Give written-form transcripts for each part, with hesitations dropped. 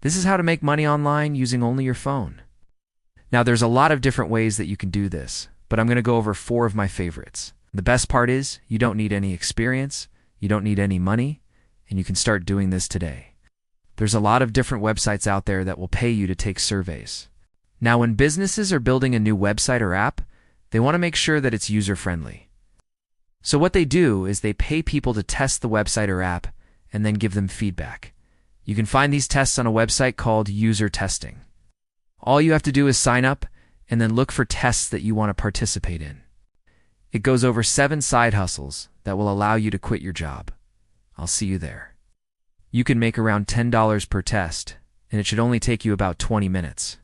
This is how to make money online using only your phone. Now, there's a lot of different ways that you can do this, but I'm going to go over 4 of my favorites. The best part is you don't need any experience, you don't need any money, and you can start doing this today. There's a lot of different websites out there that will pay you to take surveys. Now, when businesses are building a new website or app, they want to make sure that it's user-friendly. So what they do is they pay people to test the website or app and then give them feedback. You can find these tests on a website called user testing. All you have to do is sign up and then look for tests that you want to participate in. It goes over 7 side hustles that will allow you to quit your job. I'll see you there. You can make around $10 per test, and it should only take you about 20 minutes.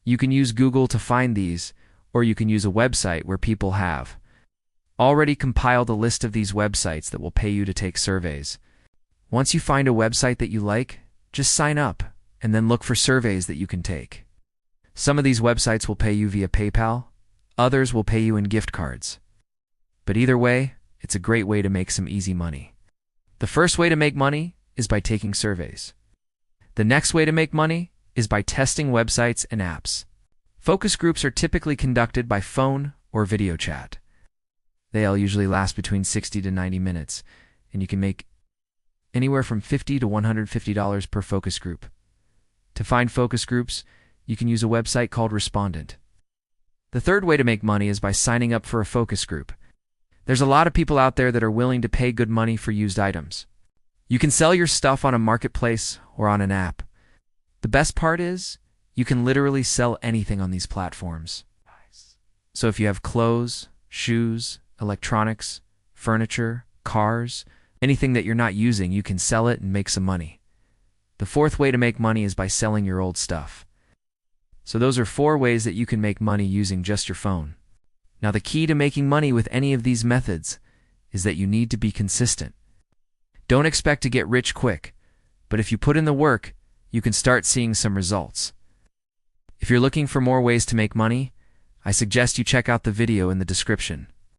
You can use Google to find these, or you can use a website where people have already compiled a list of these websites that will pay you to take surveys. Once you find a website that you like, just sign up and then look for surveys that you can take. Some of these websites will pay you via PayPal, others will pay you in gift cards. But either way, it's a great way to make some easy money. The first way to make money is by taking surveys. The next way to make money is by testing websites and apps. Focus groups are typically conducted by phone or video chat. They'll usually last between 60 to 90 minutes, and you can make anywhere from $50 to $150 per focus group. To find focus groups, you can use a website called Respondent. The third way to make money is by signing up for a focus group. There's a lot of people out there that are willing to pay good money for used items. You can sell your stuff on a marketplace or on an app. The best part is, you can literally sell anything on these platforms. So if you have clothes, shoes, electronics, furniture, cars, anything that you're not using, you can sell it and make some money. The fourth way to make money is by selling your old stuff. So those are 4 ways that you can make money using just your phone. Now, the key to making money with any of these methods is that you need to be consistent. Don't expect to get rich quick, but if you put in the work, you can start seeing some results. If you're looking for more ways to make money, I suggest you check out the video in the description.